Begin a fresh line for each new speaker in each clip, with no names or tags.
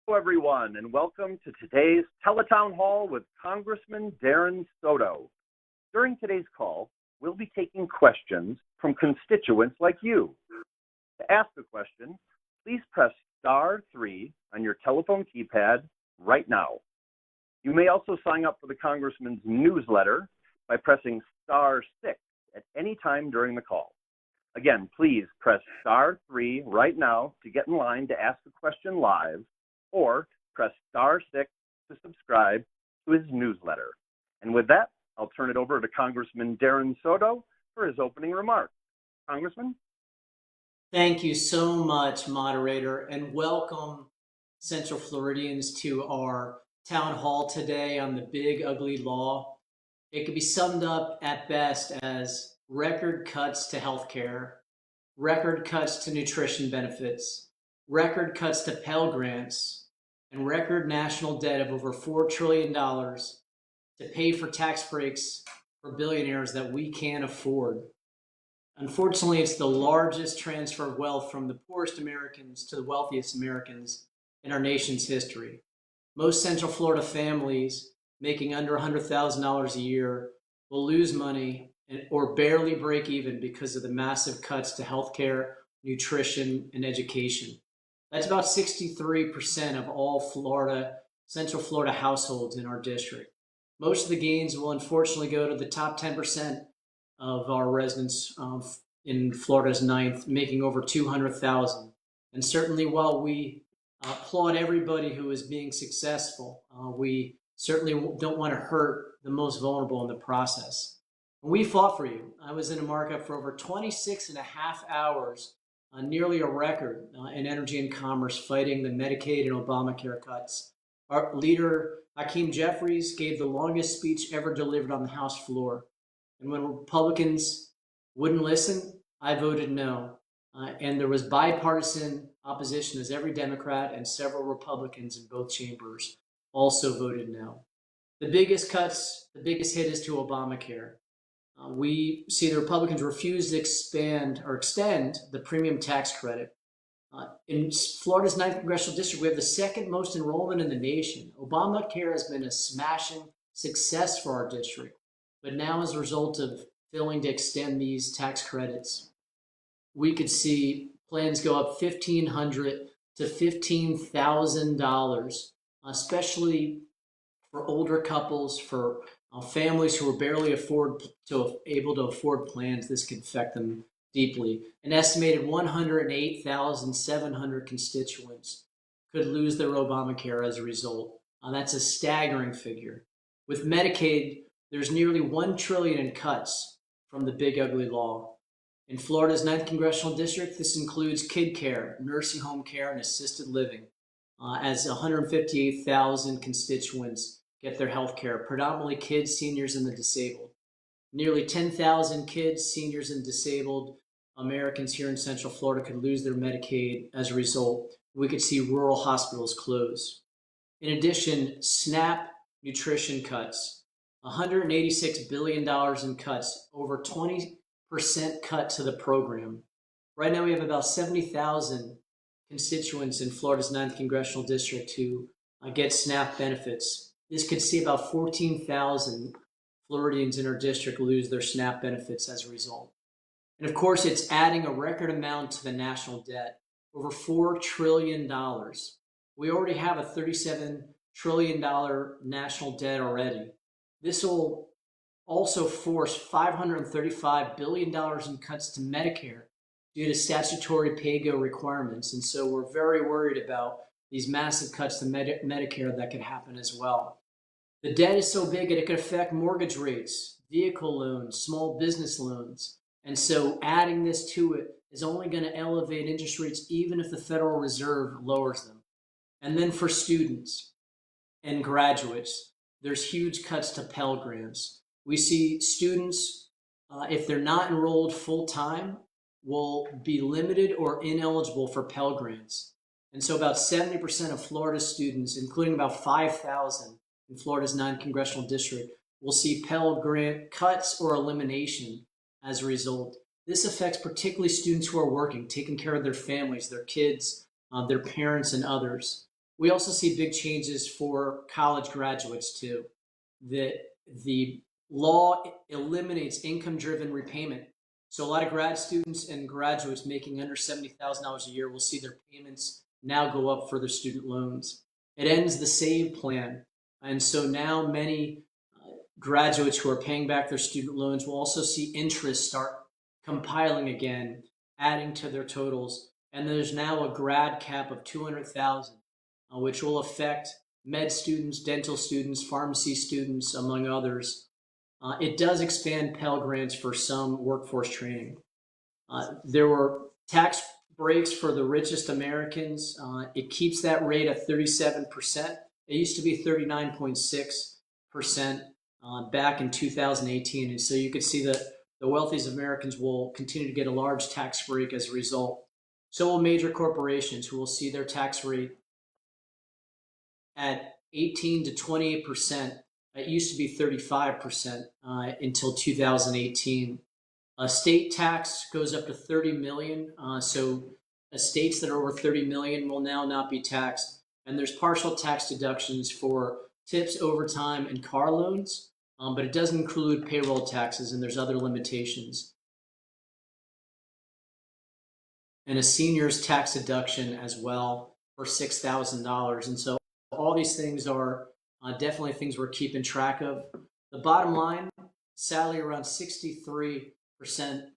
Hello, everyone, and welcome to today's Tele-Town Hall with Congressman Darren Soto. During today's call, we'll be taking questions from constituents like you. To ask a question, please press star 3 on your telephone keypad right now. You may also sign up for the Congressman's newsletter by pressing star 6 at any time during the call. Again, please press star 3 right now to get in line to ask a question live, or press star 6 to subscribe to his newsletter. And with that, I'll turn it over to Congressman Darren Soto for his opening remarks. Congressman?
Thank you so much, moderator, and welcome Central Floridians to our town hall today on the big, ugly law. It could be summed up at best as record cuts to healthcare, record cuts to nutrition benefits, record cuts to Pell Grants, and record national debt of over $4 trillion to pay for tax breaks for billionaires that we can't afford. Unfortunately, it's the largest transfer of wealth from the poorest Americans to the wealthiest Americans in our nation's history. Most Central Florida families making under $100,000 a year will lose money or barely break even because of the massive cuts to healthcare, nutrition, and education. That's about 63% of all Central Florida households in our district. Most of the gains will unfortunately go to the top 10% of our residents in Florida's 9th, making over $200,000. And certainly while we applaud everybody who is being successful, we certainly don't want to hurt the most vulnerable in the process. And we fought for you. I was in a markup for over 26 and a half hours, nearly a record in energy and commerce, fighting the Medicaid and Obamacare cuts. Our leader, Hakeem Jeffries, gave the longest speech ever delivered on the House floor. And when Republicans wouldn't listen, I voted no. And there was bipartisan opposition, as every Democrat and several Republicans in both chambers also voted no. The biggest cuts, the biggest hit is to Obamacare. We see the Republicans refuse to extend the premium tax credit. In Florida's 9th Congressional District, we have the second most enrollment in the nation. Obamacare has been a smashing success for our district. But now, as a result of failing to extend these tax credits, we could see plans go up $1,500 to $15,000, especially for older couples, for families who are barely able to afford plans. This could affect them deeply. An estimated 108,700 constituents could lose their Obamacare as a result. That's a staggering figure. With Medicaid, there's nearly $1 trillion in cuts from the big ugly law. In Florida's 9th Congressional District, this includes kid care, nursing home care, and assisted living, as 158,000 constituents get their health care, predominantly kids, seniors, and the disabled. Nearly 10,000 kids, seniors, and disabled Americans here in Central Florida could lose their Medicaid as a result. We could see rural hospitals close. In addition, SNAP nutrition cuts, $186 billion in cuts, over 20% cut to the program. Right now we have about 70,000 constituents in Florida's 9th Congressional District who get SNAP benefits. This could see about 14,000 Floridians in our district lose their SNAP benefits as a result. And of course, it's adding a record amount to the national debt, over $4 trillion. We already have a $37 trillion national debt already. This will also force $535 billion in cuts to Medicare due to statutory pay-go requirements. And so we're very worried about these massive cuts to Medicare that could happen as well. The debt is so big that it could affect mortgage rates, vehicle loans, small business loans. And so adding this to it is only going to elevate interest rates even if the Federal Reserve lowers them. And then for students and graduates, there's huge cuts to Pell Grants. We see students, if they're not enrolled full-time, will be limited or ineligible for Pell Grants. And so about 70% of Florida students, including about 5,000 in Florida's 9th Congressional District, will see Pell Grant cuts or elimination as a result. This affects particularly students who are working, taking care of their families, their kids, their parents, and others. We also see big changes for college graduates too. The law eliminates income-driven repayment. So a lot of grad students and graduates making under $70,000 a year will see their payments now go up for their student loans. It ends the SAVE plan. And so now many graduates who are paying back their student loans will also see interest start compiling again, adding to their totals. And there's now a grad cap of 200,000, which will affect med students, dental students, pharmacy students, among others. It does expand Pell Grants for some workforce training. There were tax breaks for the richest Americans. It keeps that rate at 37%. It used to be 39.6% back in 2018. And so you could see that the wealthiest Americans will continue to get a large tax break as a result. So will major corporations, who will see their tax rate at 18 to 28%. It used to be 35% until 2018. State tax goes up to 30 million. So estates that are over 30 million will now not be taxed. And there's partial tax deductions for tips, overtime, and car loans, but it doesn't include payroll taxes, and there's other limitations. And a senior's tax deduction as well for $6,000. And so all these things are definitely things we're keeping track of. The bottom line, sadly, around 63%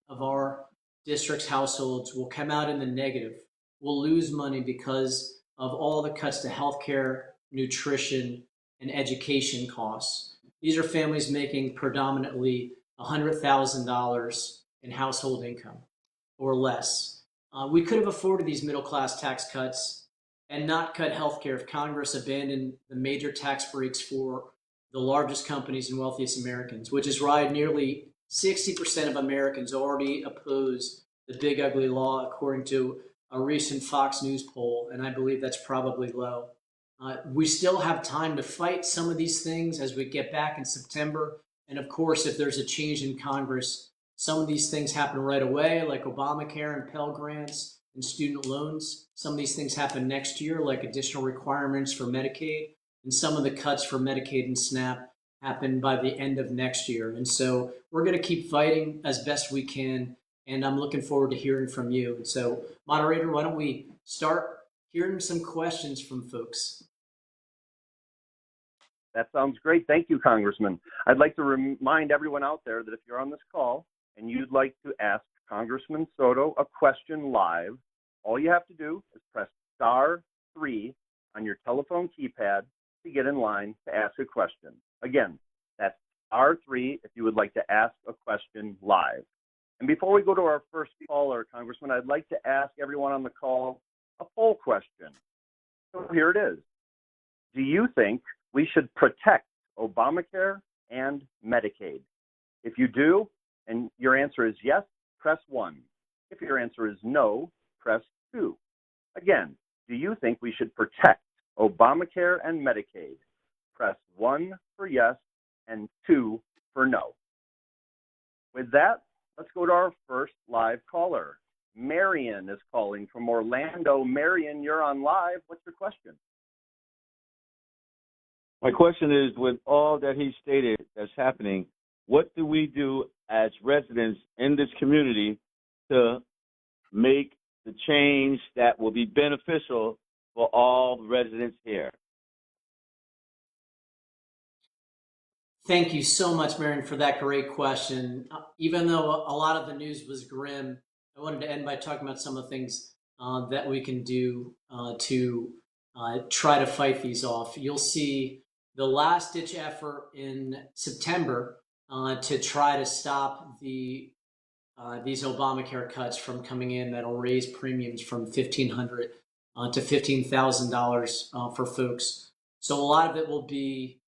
of our district's households will come out in the negative. We'll lose money because of all the cuts to healthcare, nutrition, and education costs. These are families making predominantly $100,000 in household income or less. We could have afforded these middle-class tax cuts and not cut healthcare if Congress abandoned the major tax breaks for the largest companies and wealthiest Americans, which is why nearly 60% of Americans already oppose the big ugly law, according to a recent Fox News poll, and I believe that's probably low. We still have time to fight some of these things as we get back in September. And of course, if there's a change in Congress, some of these things happen right away, like Obamacare and Pell Grants and student loans. Some of these things happen next year, like additional requirements for Medicaid. And some of the cuts for Medicaid and SNAP happen by the end of next year. And so we're going to keep fighting as best we can. And I'm looking forward to hearing from you. And so, moderator, why don't we start hearing some questions from folks?
That sounds great. Thank you, Congressman. I'd like to remind everyone out there that if you're on this call and you'd like to ask Congressman Soto a question live, all you have to do is press *3 on your telephone keypad to get in line to ask a question. Again, that's *3 if you would like to ask a question live. And before we go to our first caller, Congressman, I'd like to ask everyone on the call a poll question. So here it is. Do you think we should protect Obamacare and Medicaid? If you do, and your answer is yes, press 1. If your answer is no, press 2. Again, do you think we should protect Obamacare and Medicaid? Press 1 for yes and 2 for no. With that, let's go to our first live caller. Marion is calling from Orlando. Marion, you're on live. What's your question?
My question is, with all that he stated that's happening, what do we do as residents in this community to make the change that will be beneficial for all residents here?
Thank you so much, Marion, for that great question. Even though a lot of the news was grim, I wanted to end by talking about some of the things that we can do to try to fight these off. You'll see the last-ditch effort in September to try to stop these Obamacare cuts from coming in that'll raise premiums from $1,500 to $15,000 for folks. So a lot of it will be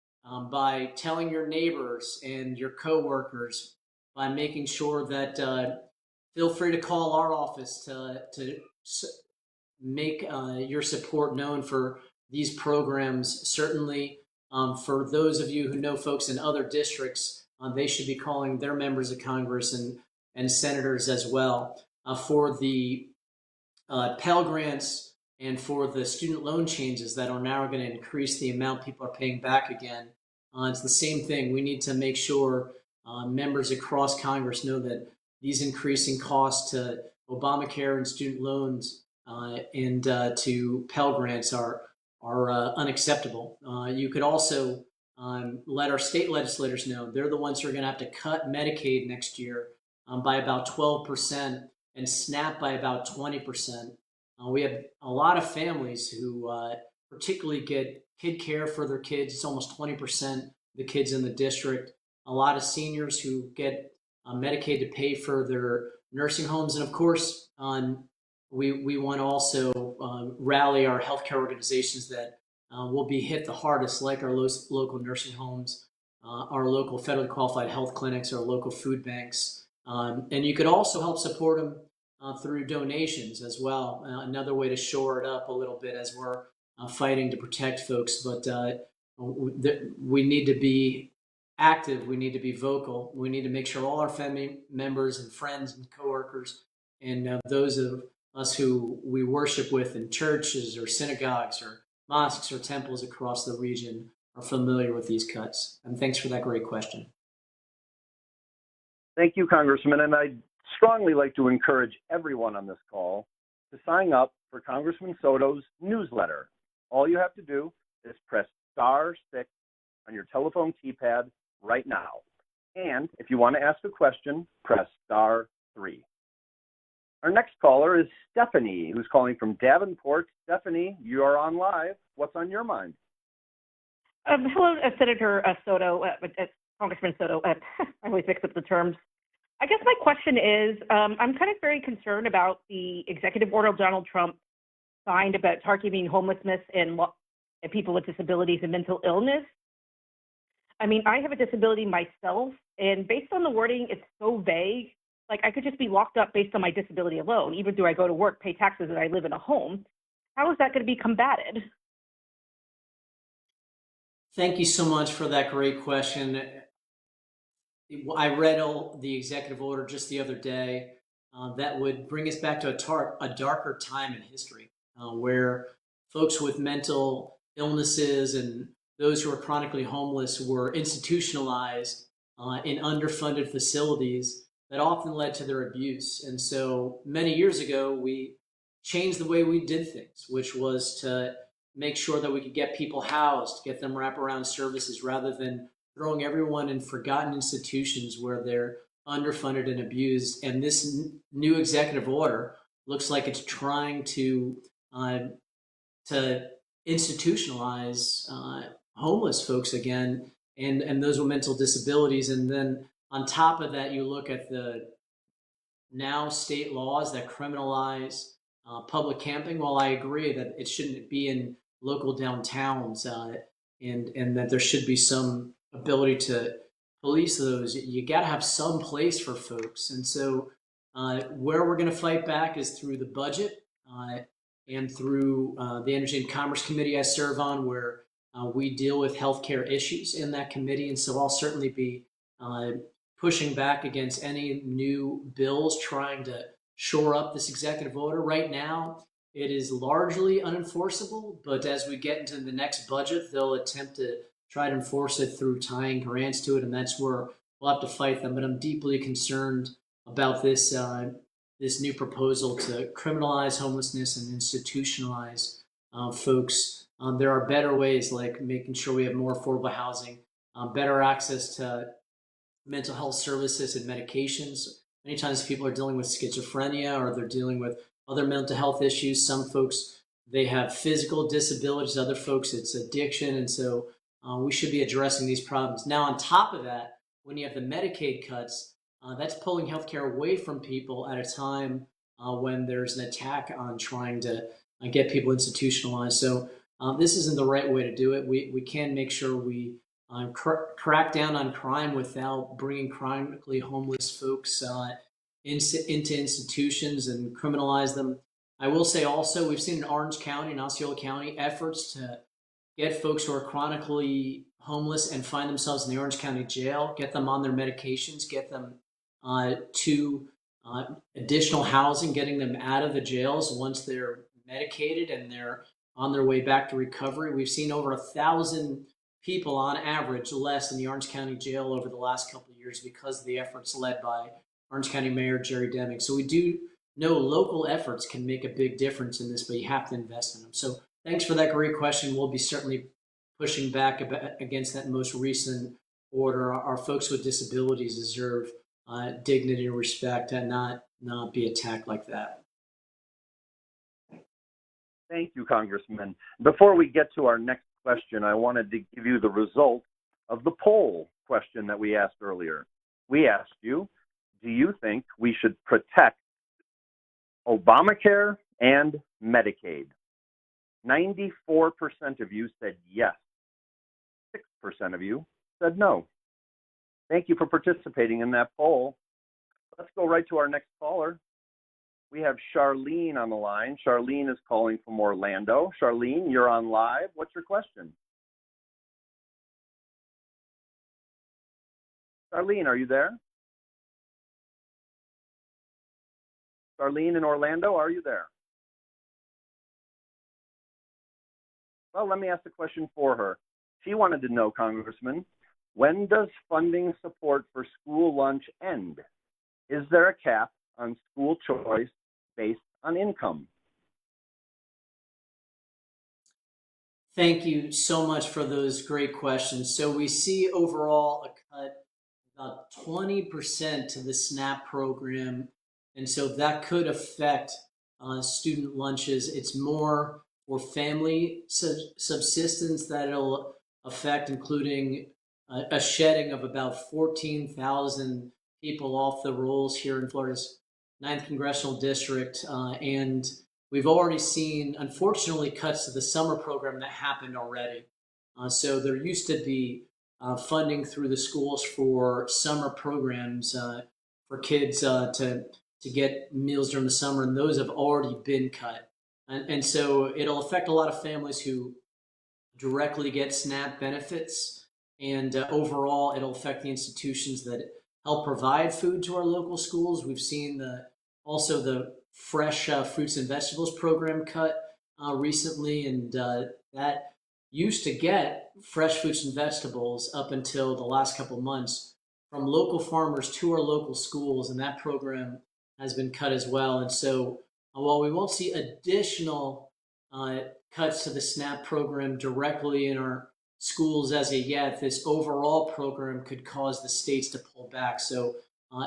by telling your neighbors and your coworkers, by making sure that feel free to call our office to make your support known for these programs. Certainly, for those of you who know folks in other districts, they should be calling their members of Congress and senators as well. For the Pell Grants, And for the student loan changes that are now going to increase the amount people are paying back again, it's the same thing. We need to make sure members across Congress know that these increasing costs to Obamacare and student loans and to Pell Grants are unacceptable. You could also let our state legislators know they're the ones who are going to have to cut Medicaid next year by about 12% and SNAP by about 20%. We have a lot of families who particularly get kid care for their kids. It's almost 20% of the kids in the district. A lot of seniors who get Medicaid to pay for their nursing homes. And of course, we want to also rally our healthcare organizations that will be hit the hardest, like our local nursing homes, our local federally qualified health clinics, our local food banks. And you could also help support them through donations as well. Another way to shore it up a little bit as we're fighting to protect folks. But we need to be active. We need to be vocal. We need to make sure all our family members and friends and coworkers and those of us who we worship with in churches or synagogues or mosques or temples across the region are familiar with these cuts. And thanks for that great question.
Thank you, Congressman. And I'd strongly like to encourage everyone on this call to sign up for Congressman Soto's newsletter. All you have to do is press *6 on your telephone keypad right now. And if you want to ask a question, press *3. Our next caller is Stephanie, who's calling from Davenport. Stephanie, you are on live. What's on your mind?
Hello, Senator Soto, Congressman Soto. I always mix up the terms. I guess my question is, I'm kind of very concerned about the executive order Donald Trump signed about targeting homelessness and people with disabilities and mental illness. I mean, I have a disability myself, and based on the wording, it's so vague. Like, I could just be locked up based on my disability alone, even though I go to work, pay taxes, and I live in a home. How is that going to be combated?
Thank you so much for that great question. I read the executive order just the other day that would bring us back to a darker time in history where folks with mental illnesses and those who are chronically homeless were institutionalized in underfunded facilities that often led to their abuse. And so many years ago, we changed the way we did things, which was to make sure that we could get people housed, get them wraparound services, rather than throwing everyone in forgotten institutions where they're underfunded and abused. And this new executive order looks like it's trying to institutionalize homeless folks again, and those with mental disabilities. And then on top of that, you look at the now state laws that criminalize public camping. While I agree that it shouldn't be in local downtowns and that there should be some ability to police those, you got to have some place for folks. And so where we're going to fight back is through the budget and through the Energy and Commerce Committee I serve on, where we deal with healthcare issues in that committee. And so I'll certainly be pushing back against any new bills trying to shore up this executive order. Right now, it is largely unenforceable, but as we get into the next budget, they'll attempt to try to enforce it through tying grants to it, and that's where we'll have to fight them. But I'm deeply concerned about this new proposal to criminalize homelessness and institutionalize folks. There are better ways, like making sure we have more affordable housing, better access to mental health services and medications. Many times people are dealing with schizophrenia or they're dealing with other mental health issues. Some folks, they have physical disabilities. Other folks, it's addiction. And so we should be addressing these problems. Now, on top of that, when you have the Medicaid cuts, that's pulling healthcare away from people at a time when there's an attack on trying to get people institutionalized. So this isn't the right way to do it. We can make sure we crack down on crime without bringing chronically homeless folks into institutions and criminalize them. I will say also, we've seen in Orange County and Osceola County efforts to get folks who are chronically homeless and find themselves in the Orange County jail, get them on their medications, get them to additional housing, getting them out of the jails once they're medicated and they're on their way back to recovery. We've seen over 1,000 people on average less in the Orange County Jail over the last couple of years because of the efforts led by Orange County Mayor Jerry Deming. So we do know local efforts can make a big difference in this, but you have to invest in them. So thanks for that great question. We'll be certainly pushing back against that most recent order. Our folks with disabilities deserve dignity and respect and not be attacked like that.
Thank you, Congressman. Before we get to our next question, I wanted to give you the result of the poll question that we asked earlier. We asked you, do you think we should protect Obamacare and Medicaid? 94% of you said yes. 6% of you said no. Thank you for participating in that poll. Let's go right to our next caller. We have Charlene on the line. Charlene is calling from Orlando. Charlene, you're on live. What's your question? Charlene, are you there? Charlene in Orlando, are you there? Well, let me ask the question for her. She wanted to know, Congressman, when does funding support for school lunch end? Is there a cap on school choice based on income?
Thank you so much for those great questions. So we see overall a cut about 20% to the SNAP program, and so that could affect student lunches. It's more for family subsistence that it'll affect, including a shedding of about 14,000 people off the rolls here in Florida's 9th Congressional District. And we've already seen, unfortunately, cuts to the summer program that happened already. So there used to be funding through the schools for summer programs for kids to get meals during the summer, and those have already been cut. And so it'll affect a lot of families who directly get SNAP benefits, and overall it'll affect the institutions that help provide food to our local schools. We've seen also the fresh fruits and vegetables program cut recently, and that used to get fresh fruits and vegetables up until the last couple months from local farmers to our local schools, and that program has been cut as well. And so while we won't see additional cuts to the SNAP program directly in our schools as of yet, this overall program could cause the states to pull back. So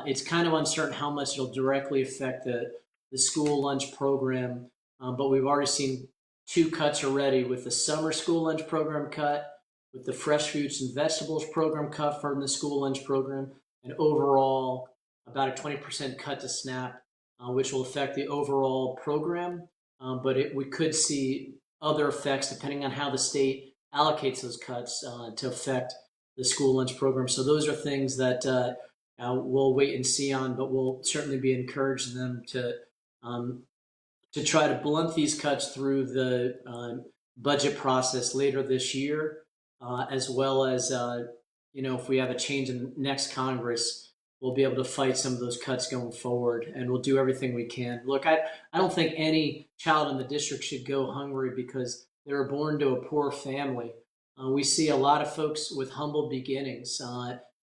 it's kind of uncertain how much it'll directly affect the school lunch program, but we've already seen 2 cuts already, with the summer school lunch program cut, with the fresh fruits and vegetables program cut from the school lunch program, and overall about a 20% cut to SNAP, which will affect the overall program. But we could see other effects depending on how the state allocates those cuts to affect the school lunch program. So those are things that we'll wait and see on, but we'll certainly be encouraging them to try to blunt these cuts through the budget process later this year, as well as if we have a change in next Congress, we'll be able to fight some of those cuts going forward, and we'll do everything we can. Look, I don't think any child in the district should go hungry because they were born to a poor family. We see a lot of folks with humble beginnings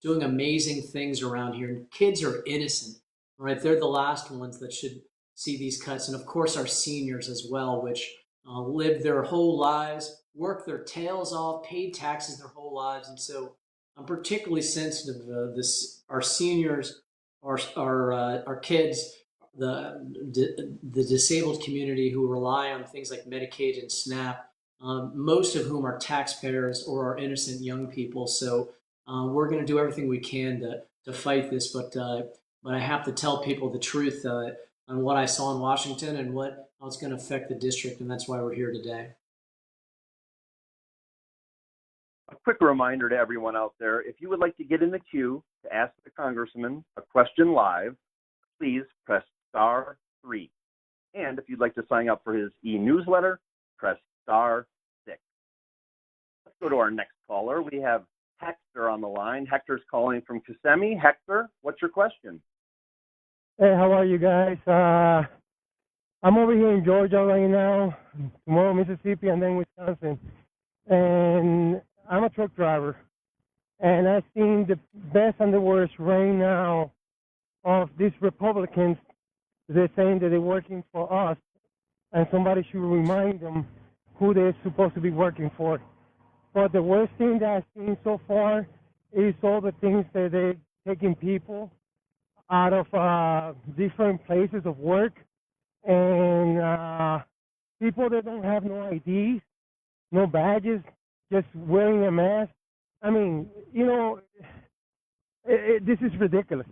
doing amazing things around here, and kids are innocent, right? They're the last ones that should see these cuts, and of course our seniors as well, which lived their whole lives, worked their tails off, paid taxes their whole lives, and so I'm particularly sensitive to our seniors, our kids, the disabled community who rely on things like Medicaid and SNAP, most of whom are taxpayers or are innocent young people. So we're going to do everything we can to fight this, but I have to tell people the truth on what I saw in Washington and how it's going to affect the district, and that's why we're here today.
A quick reminder to everyone out there, if you would like to get in the queue to ask the Congressman a question live, please press *3. And if you'd like to sign up for his e-newsletter, press *6. Let's go to our next caller. We have Hector on the line. Hector's calling from Kissimmee. Hector, what's your question?
Hey, how are you guys? I'm over here in Georgia right now, tomorrow Mississippi, and then Wisconsin. And I'm a truck driver, and I've seen the best and the worst right now of these Republicans. They're saying that they're working for us, and somebody should remind them who they're supposed to be working for. But the worst thing that I've seen so far is all the things that they're taking people out of different places of work, and people that don't have no IDs, no badges, just wearing a mask. I mean, this is ridiculous.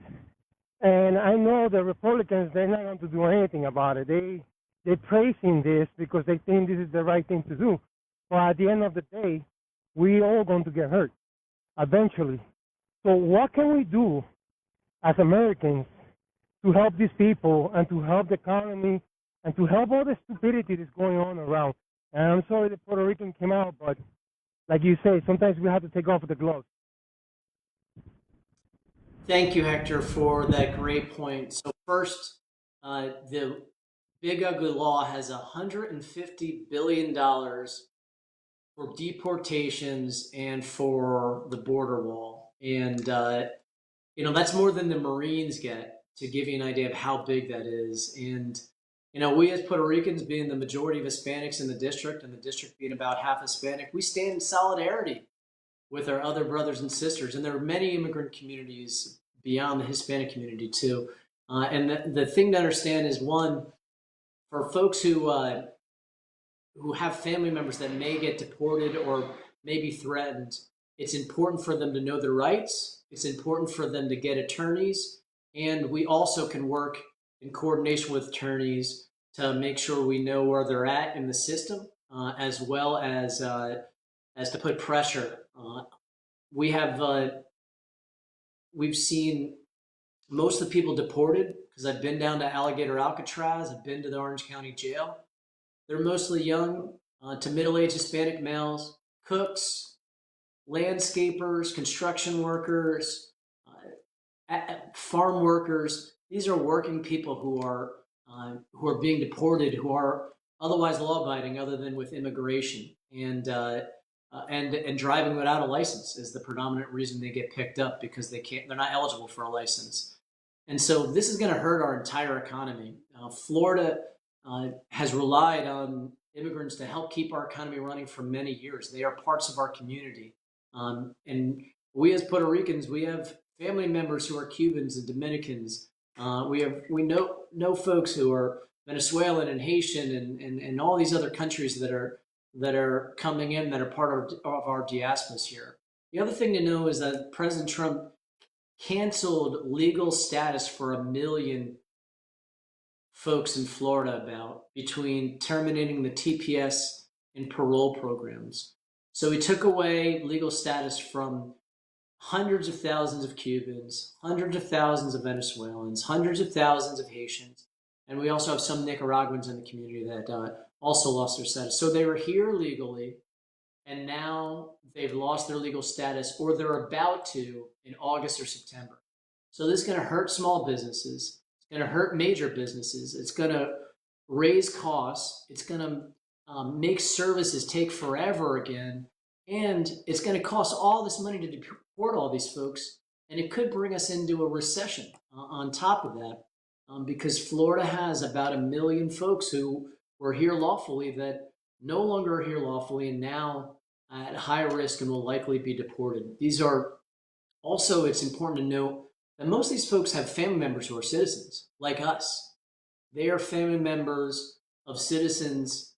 And I know the Republicans, they're not going to do anything about it. They're praising this because they think this is the right thing to do. But at the end of the day, we all going to get hurt eventually. So what can we do as Americans to help these people and to help the economy and to help all the stupidity that's going on around? And I'm sorry the Puerto Rican came out, but like you say, sometimes we have to take off the gloves.
Thank you, Hector, for that great point. So first, the Big Ugly Law has $150 billion for deportations and for the border wall. And, that's more than the Marines get, to give you an idea of how big that is. And, we as Puerto Ricans, being the majority of Hispanics in the district, and the district being about half Hispanic, we stand in solidarity with our other brothers and sisters. And there are many immigrant communities beyond the Hispanic community too. And the thing to understand is, one, for folks who have family members that may get deported or may be threatened, it's important for them to know their rights. It's important for them to get attorneys. And we also can work in coordination with attorneys to make sure we know where they're at in the system, as well as to put pressure. We've seen most of the people deported, because I've been down to Alligator Alcatraz, I've been to the Orange County Jail. They're mostly young to middle-aged Hispanic males, cooks, landscapers, construction workers, farm workers. These are working people who are being deported, who are otherwise law-abiding, other than with immigration, and driving without a license is the predominant reason they get picked up, because they're not eligible for a license. And so this is going to hurt our entire economy. Florida has relied on immigrants to help keep our economy running for many years. They are parts of our community. And we as Puerto Ricans, we have family members who are Cubans and Dominicans. We know folks who are Venezuelan and Haitian and all these other countries that are coming in, that are part of our diasporas here. The other thing to know is that President Trump canceled legal status for 1 million folks in Florida, between terminating the TPS and parole programs. So he took away legal status from hundreds of thousands of Cubans, hundreds of thousands of Venezuelans, hundreds of thousands of Haitians, and we also have some Nicaraguans in the community that also lost their status. So they were here legally, and now they've lost their legal status, or they're about to in August or September. So this is going to hurt small businesses. It's going to hurt major businesses. It's going to raise costs. It's going to make services take forever again. And it's going to cost all this money to deport all these folks. And it could bring us into a recession on top of that, because Florida has about 1 million folks who were here lawfully that no longer are here lawfully and now at high risk and will likely be deported. These are also, it's important to note that most of these folks have family members who are citizens like us. They are family members of citizens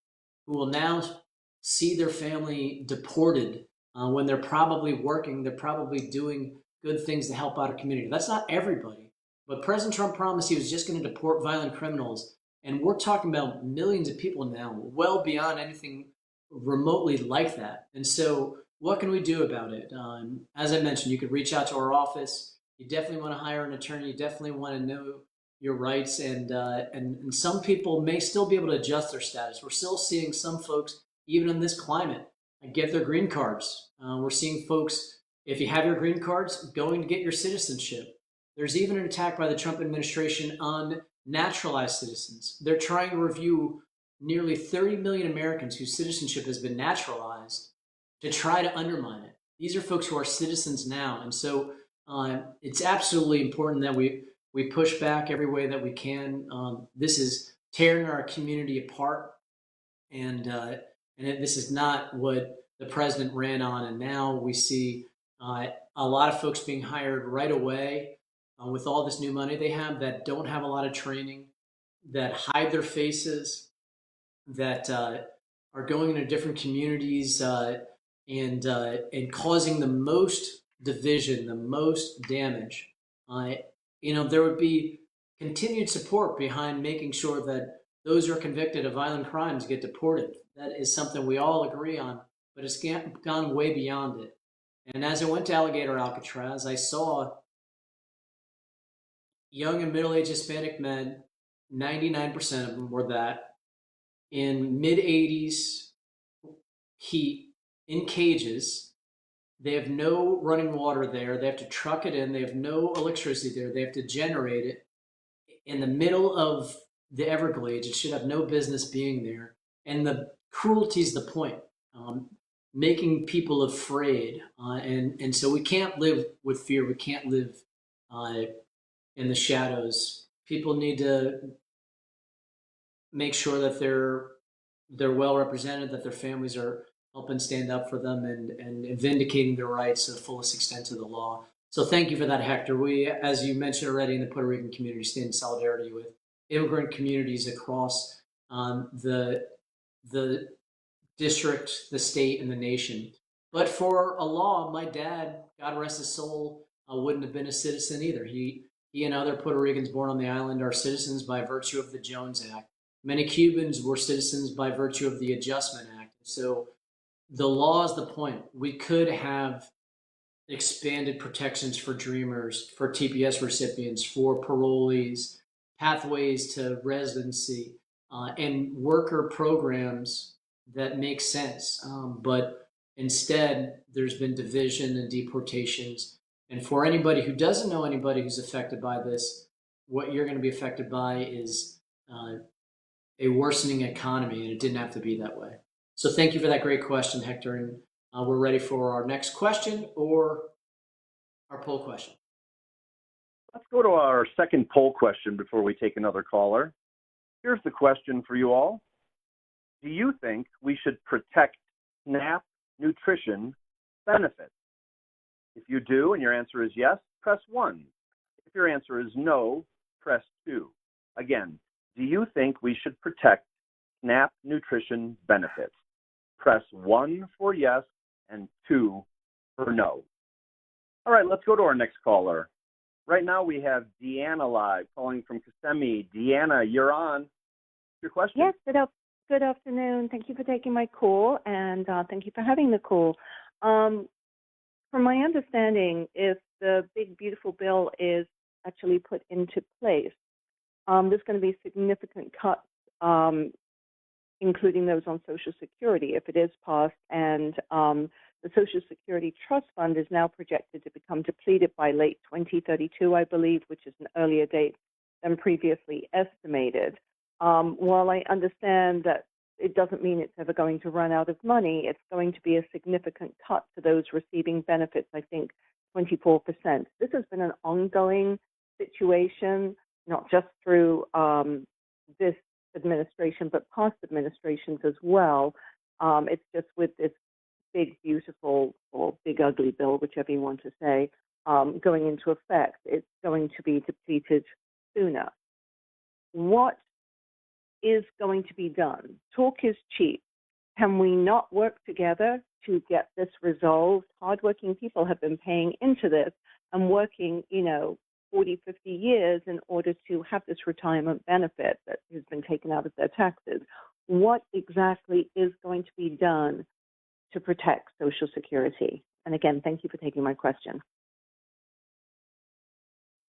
who will now see their family deported when they're probably working, they're probably doing good things to help out a community. That's not everybody, but President Trump promised he was just going to deport violent criminals. And we're talking about millions of people now, well beyond anything remotely like that. And so what can we do about it? As I mentioned, you could reach out to our office. You definitely want to hire an attorney. You definitely want to know your rights. And some people may still be able to adjust their status. We're still seeing some folks, even in this climate, get their green cards. We're seeing folks, if you have your green cards, going to get your citizenship. There's even an attack by the Trump administration on naturalized citizens. They're trying to review nearly 30 million Americans whose citizenship has been naturalized to try to undermine it. These are folks who are citizens now. And so it's absolutely important that we push back every way that we can. This is tearing our community apart. And this is not what the president ran on. And now we see a lot of folks being hired right away with all this new money they have that don't have a lot of training, that hide their faces, that are going into different communities and causing the most division, the most damage. There would be continued support behind making sure that those who are convicted of violent crimes get deported. That is something we all agree on, but it's gone way beyond it. And as I went to Alligator Alcatraz, I saw young and middle-aged Hispanic men, 99% of them were that, in mid-80s heat, in cages. They have no running water there. They have to truck it in. They have no electricity there. They have to generate it in the middle of the Everglades. It should have no business being there. And the cruelty is the point, making people afraid. And so we can't live with fear. We can't live in the shadows. People need to make sure that they're well represented, that their families are helping stand up for them and vindicating their rights to the fullest extent of the law. So thank you for that, Hector. We, as you mentioned already, in the Puerto Rican community, stand in solidarity with immigrant communities across the district, the state, and the nation. But for a law, my dad, God rest his soul, wouldn't have been a citizen either. He and other Puerto Ricans born on the island are citizens by virtue of the Jones Act. Many Cubans were citizens by virtue of the Adjustment Act. So the law is the point. We could have expanded protections for Dreamers, for TPS recipients, for parolees, pathways to residency, and worker programs that make sense. But instead, there's been division and deportations. And for anybody who doesn't know anybody who's affected by this, what you're going to be affected by is a worsening economy, and it didn't have to be that way. So thank you for that great question, Hector. And we're ready for our next question or our poll question.
Let's go to our second poll question before we take another caller. Here's the question for you all. Do you think we should protect SNAP nutrition benefits? If you do and your answer is yes, press 1. If your answer is no, press 2. Again, do you think we should protect SNAP nutrition benefits? Press 1 for yes and 2 for no. All right, let's go to our next caller. Right now we have Deanna live calling from Kissimmee. Deanna, you're on. Your question?
Yes, good afternoon. Thank you for taking my call, and thank you for having the call. From my understanding, if the big, beautiful bill is actually put into place, there's going to be significant cuts, including those on Social Security, if it is passed. And the Social Security Trust Fund is now projected to become depleted by late 2032, I believe, which is an earlier date than previously estimated. While I understand that it doesn't mean it's ever going to run out of money, it's going to be a significant cut to those receiving benefits, I think 24%. This has been an ongoing situation, not just through this administration, but past administrations as well. It's just with this big, beautiful, or big, ugly bill, whichever you want to say, going into effect, it's going to be depleted sooner. What is going to be done? Talk is cheap. Can we not work together to get this resolved? Hardworking people have been paying into this and working, 40, 50 years in order to have this retirement benefit that has been taken out of their taxes. What exactly is going to be done to protect Social Security? And again, thank you for taking my question.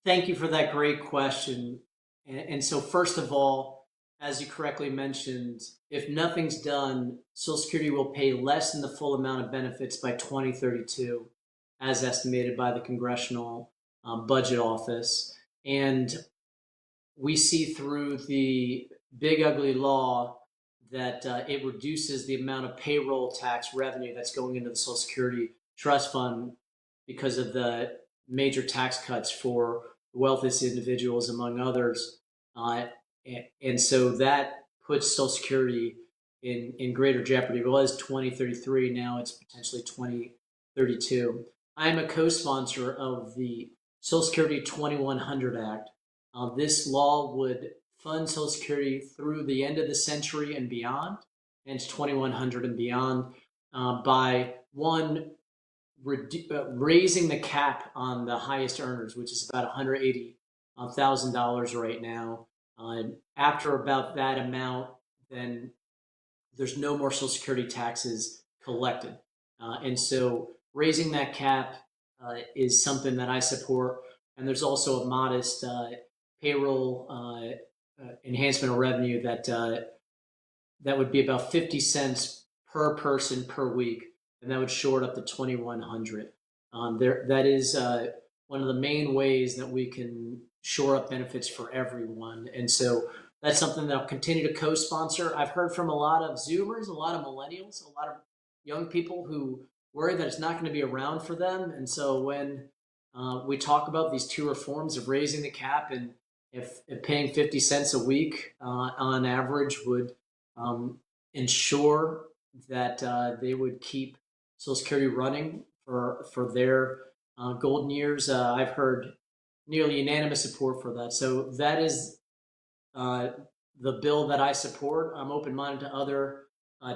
Thank you for that great question. And so first of all, as you correctly mentioned, if nothing's done, Social Security will pay less than the full amount of benefits by 2032, as estimated by the Congressional Budget Office. And we see through the big ugly law that it reduces the amount of payroll tax revenue that's going into the Social Security Trust Fund because of the major tax cuts for the wealthiest individuals, among others. And so that puts Social Security in greater jeopardy. It was 2033, now it's potentially 2032. I'm a co-sponsor of the Social Security 2100 Act. This law would fund Social Security through the end of the century and beyond, and it's 2100 and beyond, by one, raising the cap on the highest earners, which is about $180,000 right now. After about that amount, then there's no more Social Security taxes collected. And so raising that cap is something that I support. And there's also a modest payroll enhancement of revenue that would be about 50 cents per person per week, and that would shore it up to 2100. That is one of the main ways that we can shore up benefits for everyone. And so that's something that I'll continue to co-sponsor. I've heard from a lot of Zoomers, a lot of millennials, a lot of young people who worry that it's not going to be around for them. And so when we talk about these two reforms of raising the cap, and if paying 50 cents a week on average would ensure that they would keep Social Security running for their golden years, I've heard nearly unanimous support for that. So that is the bill that I support. I'm open-minded to other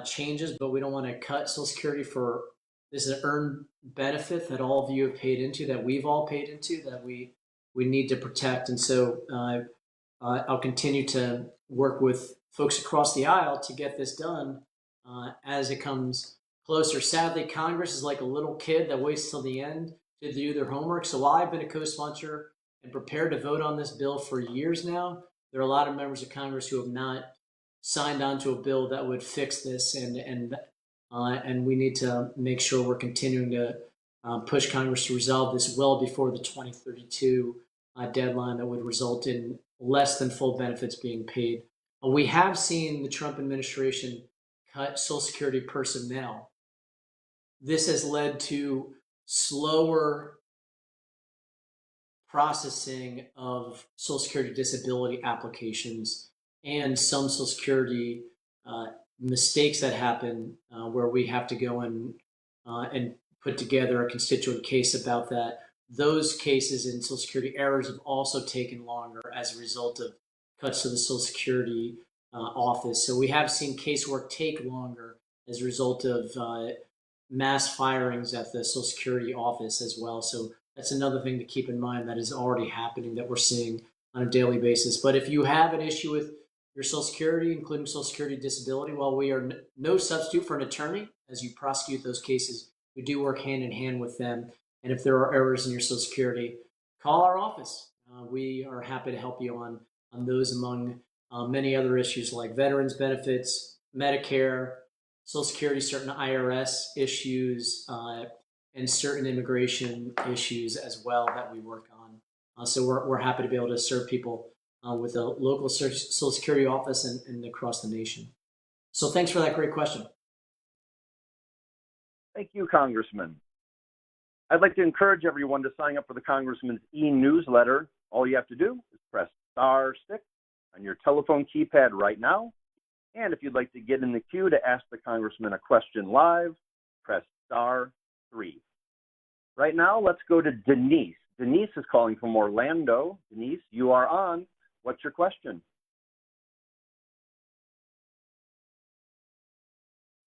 changes, but we don't want to cut Social Security for this is an earned benefit that all of you have paid into, that we've all paid into, that we need to protect. And so I'll continue to work with folks across the aisle to get this done as it comes closer. Sadly, Congress is like a little kid that waits till the end to do their homework. So while I've been a co-sponsor and prepared to vote on this bill for years now, there are a lot of members of Congress who have not signed on to a bill that would fix this, and we need to make sure we're continuing to push Congress to resolve this well before the 2032 deadline that would result in less than full benefits being paid. We have seen the Trump administration cut Social Security personnel. This has led to slower processing of Social Security disability applications and some Social Security mistakes that happen where we have to go in and put together a constituent case about that. Those cases in Social Security errors have also taken longer as a result of cuts to the Social Security office. So we have seen casework take longer as a result of mass firings at the Social Security office as well. So that's another thing to keep in mind that is already happening, that we're seeing on a daily basis. But if you have an issue with your Social Security, including Social Security disability, while we are no substitute for an attorney as you prosecute those cases, we do work hand in hand with them. And if there are errors in your Social Security, call our office. We are happy to help you on those, among many other issues like veterans benefits, Medicare, Social Security, certain IRS issues, and certain immigration issues as well that we work on. So we're happy to be able to serve people with a local Social Security office and across the nation. So thanks for that great question.
Thank you, Congressman. I'd like to encourage everyone to sign up for the Congressman's e-newsletter. All you have to do is press *6 on your telephone keypad right now. And if you'd like to get in the queue to ask the Congressman a question live, press *3. Right now, let's go to Denise. Denise is calling from Orlando. Denise, you are on. What's your question?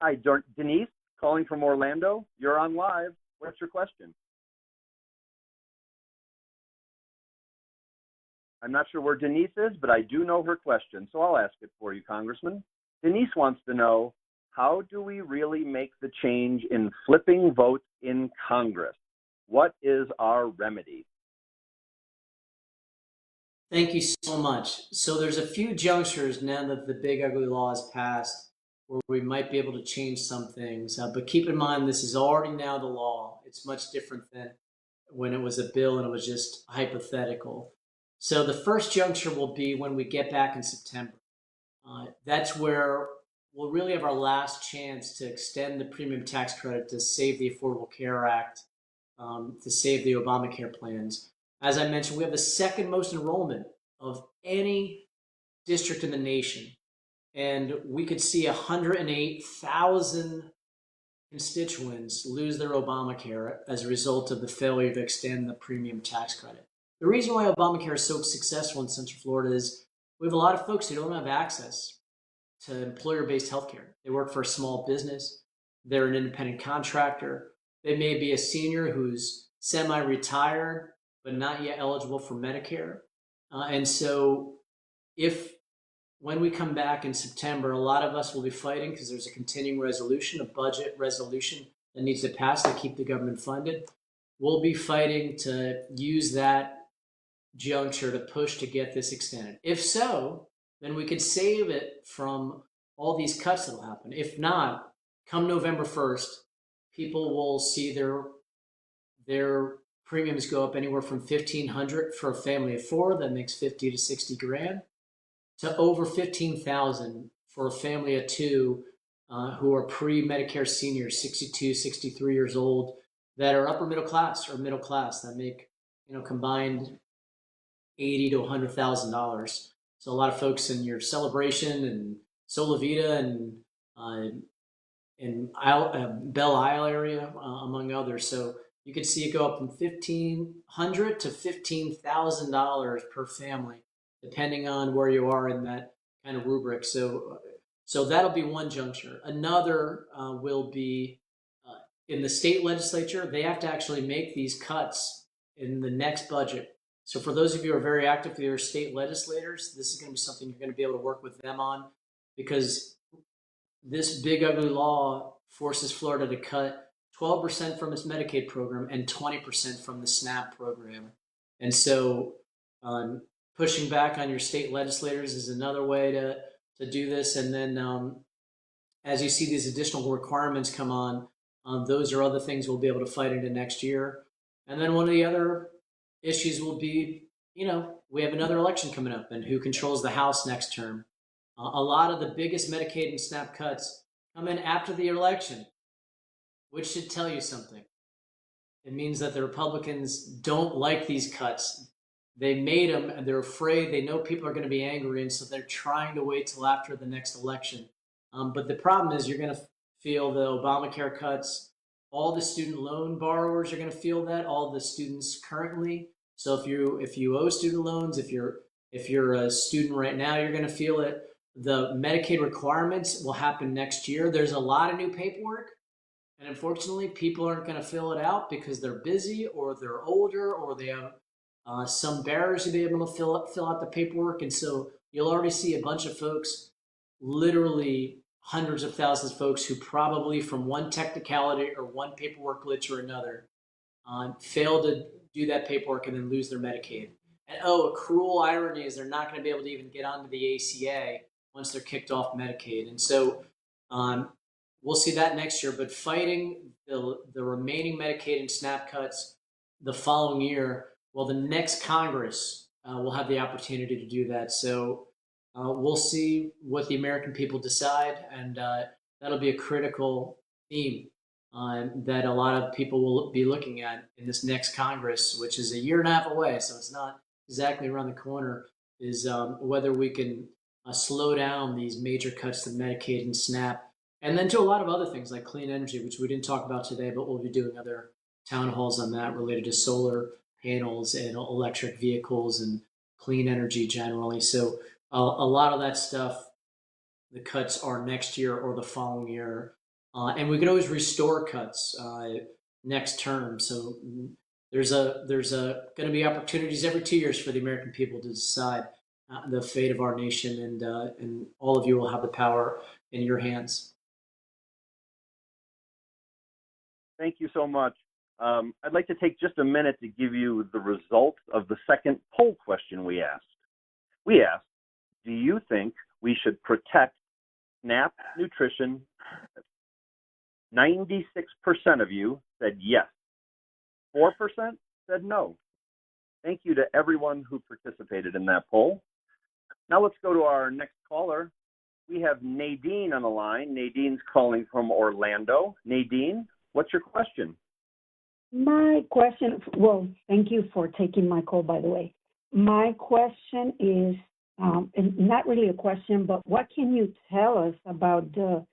Hi, Denise, calling from Orlando. You're on live. What's your question? I'm not sure where Denise is, but I do know her question, so I'll ask it for you, Congressman. Denise wants to know, how do we really make the change in flipping votes in Congress? What is our remedy?
Thank you so much. So there's a few junctures now that the big ugly law is passed where we might be able to change some things. But keep in mind, this is already now the law. It's much different than when it was a bill and it was just hypothetical. So the first juncture will be when we get back in September. That's where we'll really have our last chance to extend the premium tax credit to save the Affordable Care Act, to save the Obamacare plans. As I mentioned, we have the second most enrollment of any district in the nation. And we could see 108,000 constituents lose their Obamacare as a result of the failure to extend the premium tax credit. The reason why Obamacare is so successful in Central Florida is we have a lot of folks who don't have access to employer-based healthcare. They work for a small business. They're an independent contractor. They may be a senior who's semi-retired but not yet eligible for Medicare. And so if when we come back in September, a lot of us will be fighting because there's a continuing resolution, a budget resolution that needs to pass to keep the government funded. We'll be fighting to use that juncture to push to get this extended. If so, then we could save it from all these cuts that'll happen. If not, come November 1st, people will see their premiums go up anywhere from $1,500 for a family of four, that makes 50 to 60 grand, to over 15,000 for a family of two who are pre-Medicare seniors, 62, 63 years old, that are upper middle class or middle class, that make combined $80,000 to $100,000. So a lot of folks in your Celebration and Sola Vida and Belle Isle area, among others. So you could see it go up from $1,500 to $15,000 per family, depending on where you are in that kind of rubric. So that'll be one juncture. Another will be in the state legislature. They have to actually make these cuts in the next budget. So for those of you who are very active with your state legislators, this is going to be something you're going to be able to work with them on, because this big ugly law forces Florida to cut 12% from its Medicaid program and 20% from the SNAP program. And so pushing back on your state legislators is another way to do this. And then as you see these additional requirements come on, those are other things we'll be able to fight into next year. And then one of the other issues will be, we have another election coming up, and who controls the House next term. A lot of the biggest Medicaid and SNAP cuts come in after the election, which should tell you something. It means that the Republicans don't like these cuts. They made them, and they're afraid. They know people are going to be angry, and so they're trying to wait till after the next election. But the problem is you're going to feel the Obamacare cuts. All the student loan borrowers are going to feel that, all the students currently. So if you owe student loans, if you're a student right now, you're going to feel it. The Medicaid requirements will happen next year. There's a lot of new paperwork, and unfortunately, people aren't going to fill it out because they're busy, or they're older, or they have some barriers to be able to fill out the paperwork. And so you'll already see a bunch of folks, literally hundreds of thousands of folks, who probably from one technicality or one paperwork glitch or another fail to do that paperwork and then lose their Medicaid. And a cruel irony is they're not going to be able to even get onto the ACA once they're kicked off Medicaid. And so we'll see that next year. But fighting the remaining Medicaid and SNAP cuts the following year, well, the next Congress will have the opportunity to do that. So we'll see what the American people decide, and that'll be a critical theme that a lot of people will be looking at in this next Congress, which is a year and a half away, so it's not exactly around the corner, is whether we can slow down these major cuts to Medicaid and SNAP, and then to a lot of other things like clean energy, which we didn't talk about today, but we'll be doing other town halls on that related to solar panels and electric vehicles and clean energy generally. So a lot of that stuff, the cuts are next year or the following year. And we can always restore cuts next term. So there's going to be opportunities every 2 years for the American people to decide the fate of our nation, and all of you will have the power in your hands.
Thank you so much. I'd like to take just a minute to give you the results of the second poll question we asked. We asked, do you think we should protect SNAP nutrition? 96% of you said yes. 4% said no. Thank you to everyone who participated in that poll. Now let's go to our next caller. We have Nadine on the line. Nadine's calling from Orlando. Nadine, what's your question?
My question, well, thank you for taking my call, by the way. My question is, and not really a question, but what can you tell us about the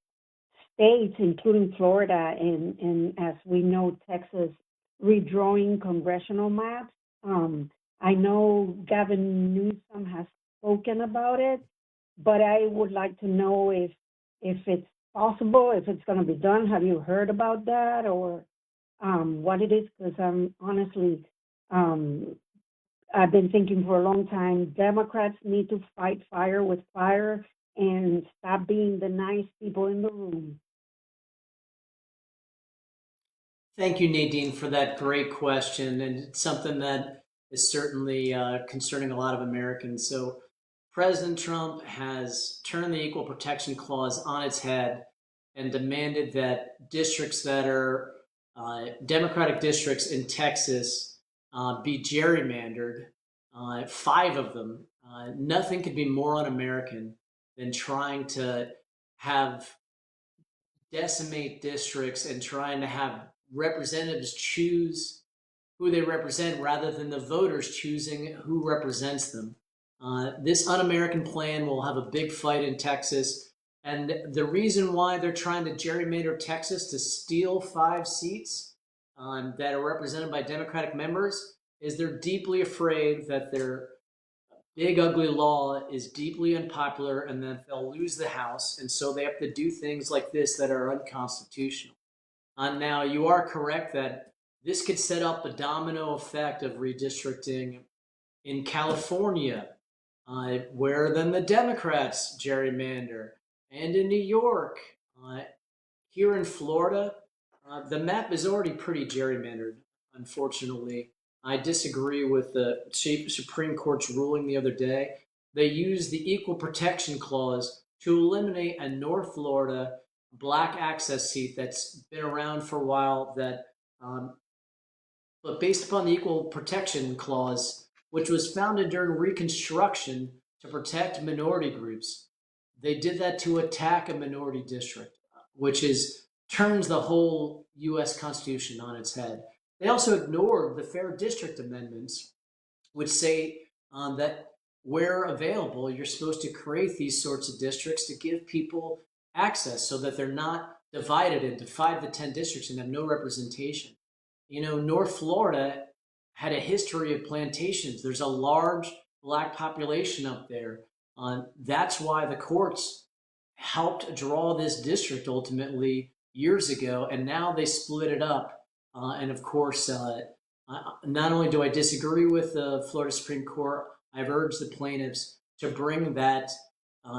states, including Florida and as we know, Texas, redrawing congressional maps? I know Gavin Newsom has spoken about it, but I would like to know if it's possible, if it's going to be done. Have you heard about that, or what it is? Because I'm honestly, I've been thinking for a long time, Democrats need to fight fire with fire and stop being the nice people in the room.
Thank you, Nadine, for that great question. And it's something that is certainly concerning a lot of Americans. So President Trump has turned the Equal Protection Clause on its head and demanded that districts that are Democratic districts in Texas be gerrymandered, 5 of them. Nothing could be more un-American than trying to decimate districts and trying to have representatives choose who they represent rather than the voters choosing who represents them. This un-American plan will have a big fight in Texas. And the reason why they're trying to gerrymander Texas to steal 5 seats that are represented by Democratic members is they're deeply afraid that their big ugly law is deeply unpopular and that they'll lose the House. And so they have to do things like this that are unconstitutional. Now, you are correct that this could set up a domino effect of redistricting in California, where then the Democrats gerrymander, and in New York. Here in Florida, the map is already pretty gerrymandered, unfortunately. I disagree with the Supreme Court's ruling the other day. They used the Equal Protection Clause to eliminate a North Florida black access seat that's been around for a while, but based upon the Equal Protection Clause, which was founded during Reconstruction to protect minority groups, they did that to attack a minority district, which turns the whole U.S. Constitution on its head. They also ignored the Fair District Amendments, which say that where available, you're supposed to create these sorts of districts to give people access so that they're not divided into 5 to 10 districts and have no representation. You know, North Florida had a history of plantations. There's a large black population up there. That's why the courts helped draw this district ultimately years ago, and now they split it up. And of course, not only do I disagree with the Florida Supreme Court, I've urged the plaintiffs to bring that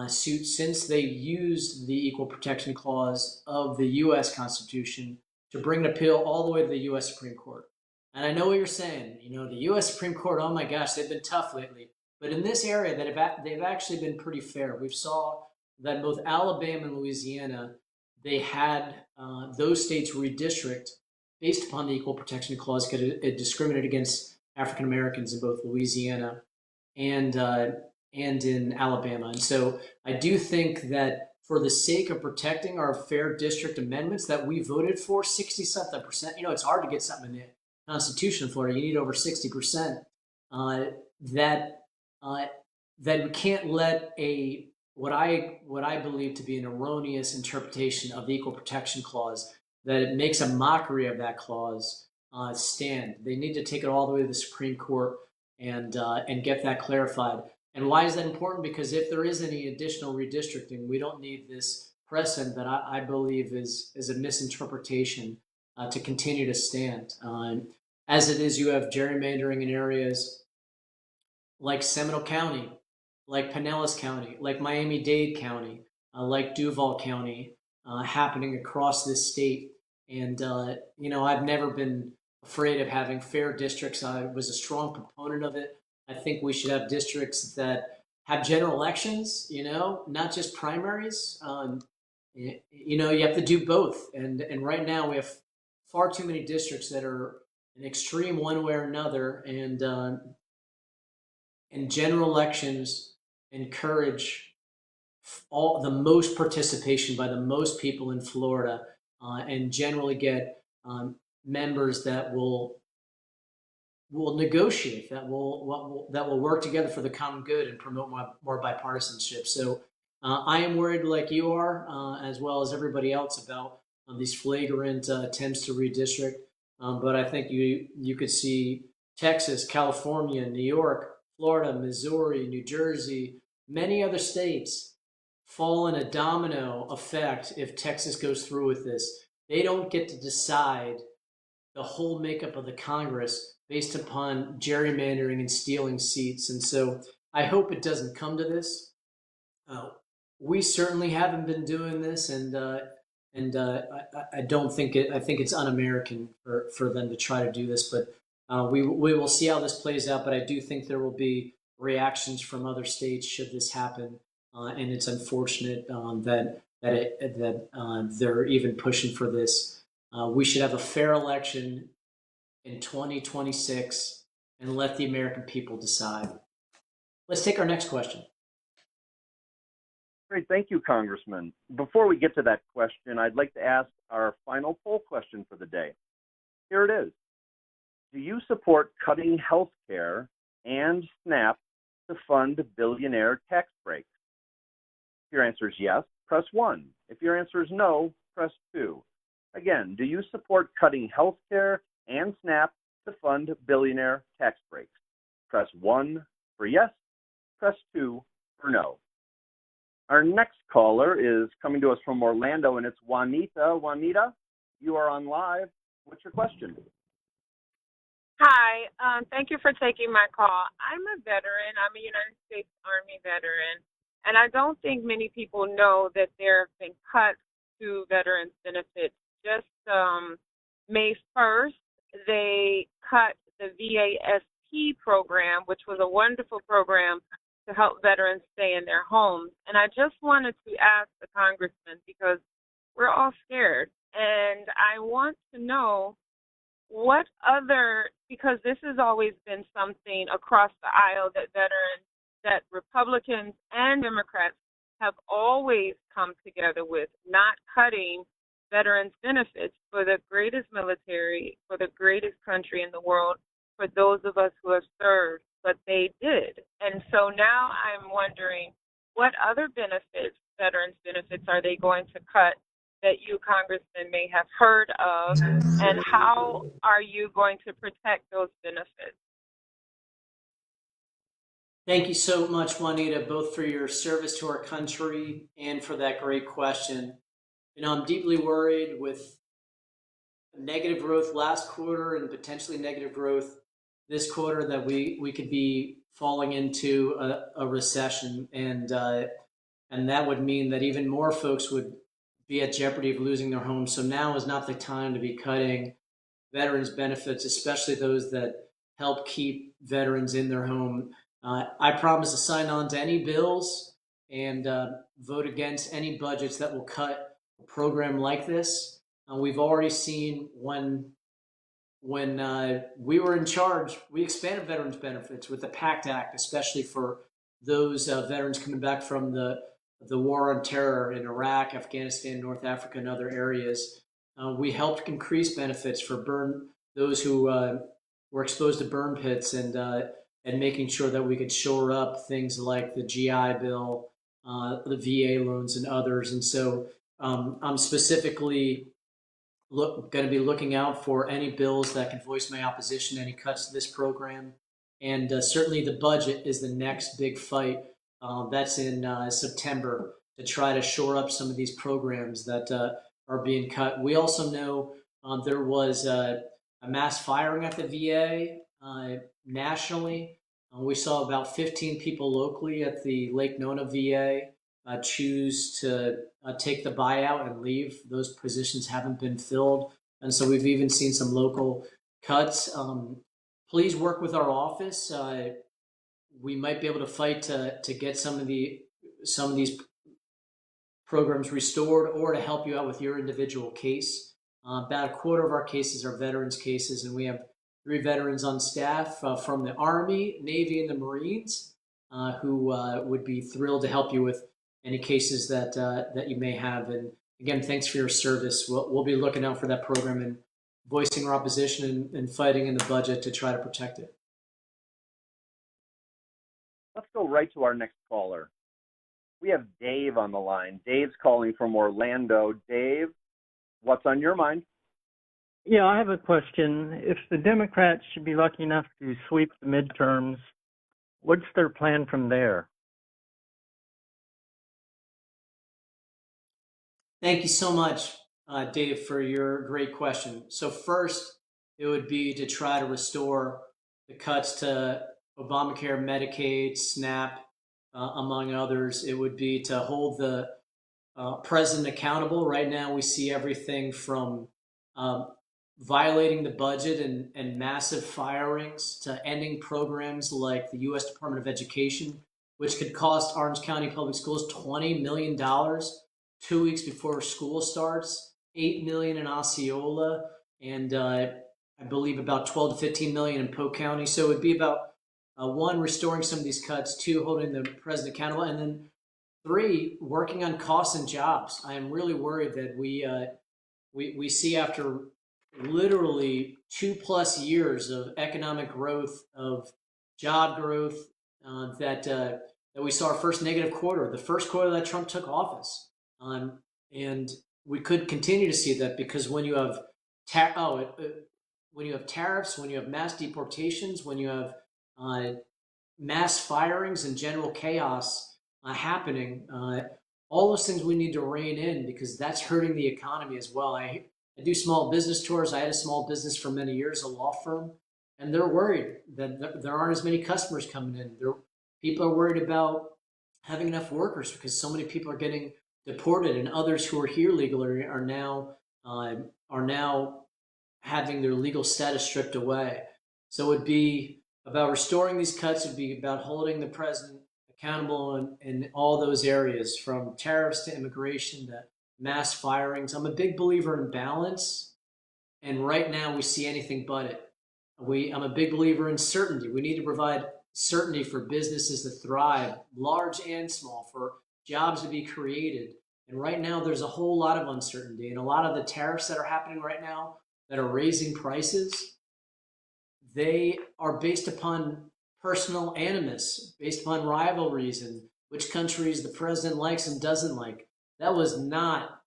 suit, since they used the Equal Protection Clause of the U.S. Constitution, to bring an appeal all the way to the U.S. Supreme Court. And I know what you're saying. You know, the U.S. Supreme Court, oh my gosh, they've been tough lately. But in this area, they've actually been pretty fair. We saw that both Alabama and Louisiana, they had those states redistrict based upon the Equal Protection Clause, because it discriminated against African Americans in both Louisiana and in Alabama. And so I do think that for the sake of protecting our fair district amendments that we voted for, 60-something%, you know, it's hard to get something in the Constitution in Florida. You need over 60%. That we can't let what I believe to be an erroneous interpretation of the Equal Protection Clause, that it makes a mockery of that clause, stand. They need to take it all the way to the Supreme Court and get that clarified. And why is that important? Because if there is any additional redistricting, we don't need this precedent that I believe is a misinterpretation to continue to stand. As it is, you have gerrymandering in areas like Seminole County, like Pinellas County, like Miami-Dade County, like Duval County, happening across this state. And, you know, I've never been afraid of having fair districts. I was a strong proponent of it. I think we should have districts that have general elections, you know, not just primaries. You know, you have to do both. And right now we have far too many districts that are an extreme one way or another, and general elections encourage all the most participation by the most people in Florida, and generally get members that will negotiate, that will work together for the common good and promote more bipartisanship. So I am worried, like you are, as well as everybody else, about these flagrant attempts to redistrict. But I think you could see Texas, California, New York, Florida, Missouri, New Jersey, many other states fall in a domino effect if Texas goes through with this. They don't get to decide the whole makeup of the Congress based upon gerrymandering and stealing seats. And so I hope it doesn't come to this. We certainly haven't been doing this, and I don't think it. I think it's un-American for them to try to do this. But we will see how this plays out. But I do think there will be reactions from other states should this happen, and it's unfortunate that they're even pushing for this. We should have a fair election in 2026 and let the American people decide. Let's take our next question.
Great. Thank you, Congressman. Before we get to that question, I'd like to ask our final poll question for the day. Here it is. Do you support cutting health care and SNAP to fund billionaire tax breaks? If your answer is yes, press 1. If your answer is no, press 2. Again, do you support cutting health care and SNAP to fund billionaire tax breaks? Press 1 for yes, press 2 for no. Our next caller is coming to us from Orlando, and it's Juanita. Juanita, you are on live. What's your question?
Hi, thank you for taking my call. I'm a veteran. I'm a United States Army veteran, and I don't think many people know that there have been cuts to veterans' benefits. Just May 1st, they cut the VASP program, which was a wonderful program to help veterans stay in their homes. And I just wanted to ask the congressman, because we're all scared, and I want to know what other, because this has always been something across the aisle that veterans, that Republicans and Democrats have always come together with, not cutting veterans' benefits for the greatest military, for the greatest country in the world, for those of us who have served, but they did. And so now I'm wondering, what other benefits, veterans' benefits, are they going to cut that you, Congressman, may have heard of, and how are you going to protect those benefits?
Thank you so much, Juanita, both for your service to our country and for that great question. I'm deeply worried with negative growth last quarter and potentially negative growth this quarter that we could be falling into a recession, and that would mean that even more folks would be at jeopardy of losing their homes. So now is not the time to be cutting veterans' benefits, especially those that help keep veterans in their home. I promise to sign on to any bills and vote against any budgets that will cut a program like this. We've already seen when we were in charge, we expanded veterans' benefits with the PACT Act, especially for those veterans coming back from the war on terror in Iraq, Afghanistan, North Africa, and other areas. We helped increase benefits for those who were exposed to burn pits, and making sure that we could shore up things like the GI Bill, the VA loans, and others. And so I'm specifically going to be looking out for any bills that can voice my opposition, any cuts to this program. And certainly the budget is the next big fight. That's in September, to try to shore up some of these programs that are being cut. We also know there was a mass firing at the VA nationally. We saw about 15 people locally at the Lake Nona VA choose to take the buyout and leave. Those positions haven't been filled. And so we've even seen some local cuts. Please work with our office. We might be able to fight to get some of these programs restored, or to help you out with your individual case. About a quarter of our cases are veterans cases, and we have 3 veterans on staff from the Army, Navy, and the Marines who would be thrilled to help you with any cases that you may have. And again, thanks for your service. We'll be looking out for that program and voicing our opposition and fighting in the budget to try to protect it.
Let's go right to our next caller. We have Dave on the line. Dave's calling from Orlando. Dave, what's on your mind?
Yeah, I have a question. If the Democrats should be lucky enough to sweep the midterms, what's their plan from there?
Thank you so much, Dave, for your great question. So first, it would be to try to restore the cuts to Obamacare, Medicaid, SNAP, among others. It would be to hold the president accountable. Right now, we see everything from violating the budget and massive firings to ending programs like the U.S. Department of Education, which could cost Orange County Public Schools $20 million 2 weeks before school starts, $8 million in Osceola, and I believe about 12 to 15 million in Polk County. So it would be about one, restoring some of these cuts, two, holding the president accountable, and then three, working on costs and jobs. I am really worried that we see after literally 2+ years of economic growth, of job growth, that we saw our first negative quarter, the first quarter that Trump took office. And we could continue to see that because when you have when you have tariffs, when you have mass deportations, when you have mass firings and general chaos happening, all those things we need to rein in because that's hurting the economy as well. I do small business tours. I had a small business for many years, a law firm, and they're worried that there aren't as many customers coming in. People are worried about having enough workers because so many people are getting deported, and others who are here legally are now having their legal status stripped away. So it would be about restoring these cuts. It would be about holding the president accountable in all those areas, from tariffs to immigration to mass firings. I'm a big believer in balance, and right now we see anything but it. I'm a big believer in certainty. We need to provide certainty for businesses to thrive, large and small, for jobs to be created. And right now there's a whole lot of uncertainty, and a lot of the tariffs that are happening right now that are raising prices, they are based upon personal animus, based upon rivalries and which countries the president likes and doesn't like. That was not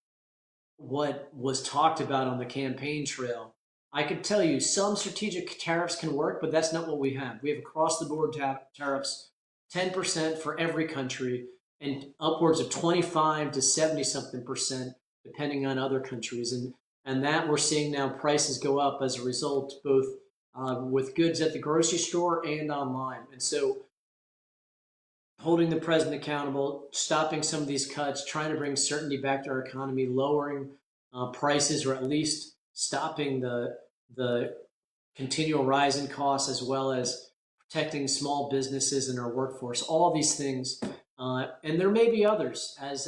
what was talked about on the campaign trail. I could tell you some strategic tariffs can work, but that's not what we have. We have across the board tariffs, 10% for every country, and upwards of 25 to 70 something percent, depending on other countries. And that we're seeing now prices go up as a result, both with goods at the grocery store and online. And so holding the president accountable, stopping some of these cuts, trying to bring certainty back to our economy, lowering prices, or at least stopping the continual rise in costs, as well as protecting small businesses and our workforce. All these things, and there may be others as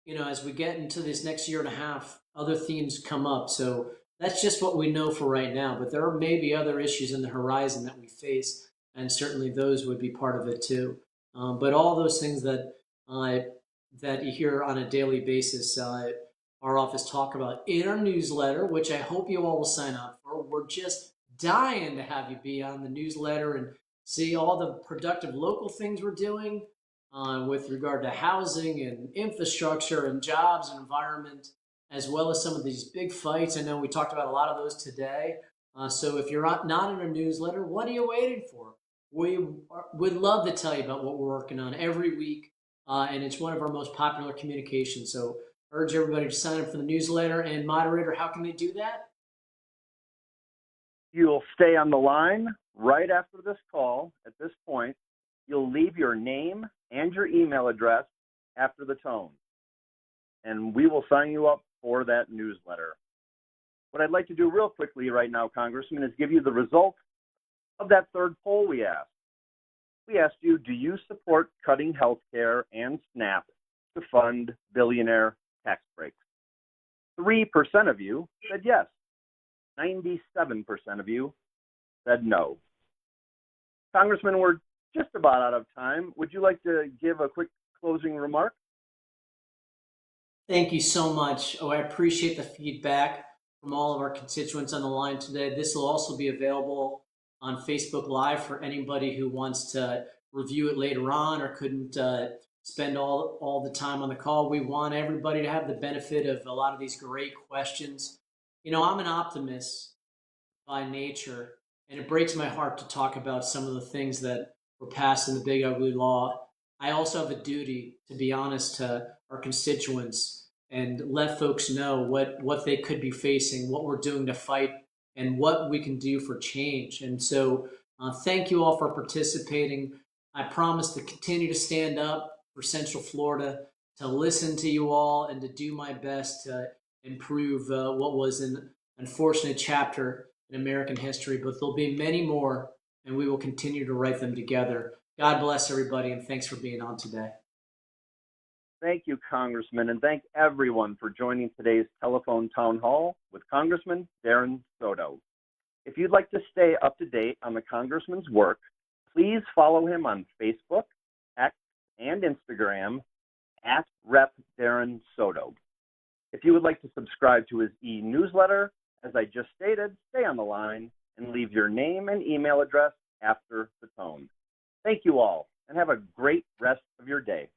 as we get into this next year and a half, other themes come up. So that's just what we know for right now. But there may be other issues in the horizon that we face, and certainly those would be part of it too. But all those things that you hear on a daily basis, our office talk about in our newsletter, which I hope you all will sign up for. We're just dying to have you be on the newsletter and see all the productive local things we're doing with regard to housing and infrastructure and jobs and environment, as well as some of these big fights. I know we talked about a lot of those today. So if you're not in our newsletter, what are you waiting for? We would love to tell you about what we're working on every week, and it's one of our most popular communications. So urge everybody to sign up for the newsletter. And moderator, how can they do that?
You'll stay on the line right after this call. At this point, you'll leave your name and your email address after the tone, and we will sign you up for that newsletter. What I'd like to do real quickly right now, Congressman, is give you the result of that third poll we asked. We asked you, do you support cutting health care and SNAP to fund billionaire tax breaks? 3% of you said yes. 97% of you said no. Congressman, we're just about out of time. Would you like to give a quick closing remark?
Thank you so much. Oh, I appreciate the feedback from all of our constituents on the line today. This will also be available on Facebook Live for anybody who wants to review it later on or couldn't spend all the time on the call. We want everybody to have the benefit of a lot of these great questions. You know, I'm an optimist by nature, and it breaks my heart to talk about some of the things that were passed in the big ugly law. I also have a duty to be honest to our constituents and let folks know what they could be facing, what we're doing to fight, and what we can do for change. And so, thank you all for participating. I promise to continue to stand up for Central Florida, to listen to you all, and to do my best to improve what was an unfortunate chapter in American history. But there'll be many more, and we will continue to write them together. God bless everybody, and thanks for being on today.
Thank you, Congressman, and thank everyone for joining today's telephone town hall with Congressman Darren Soto. If you'd like to stay up to date on the Congressman's work, please follow him on Facebook, X, and Instagram at Rep. Darren Soto. If you would like to subscribe to his e-newsletter, as I just stated, stay on the line and leave your name and email address after the tone. Thank you all, and have a great rest of your day.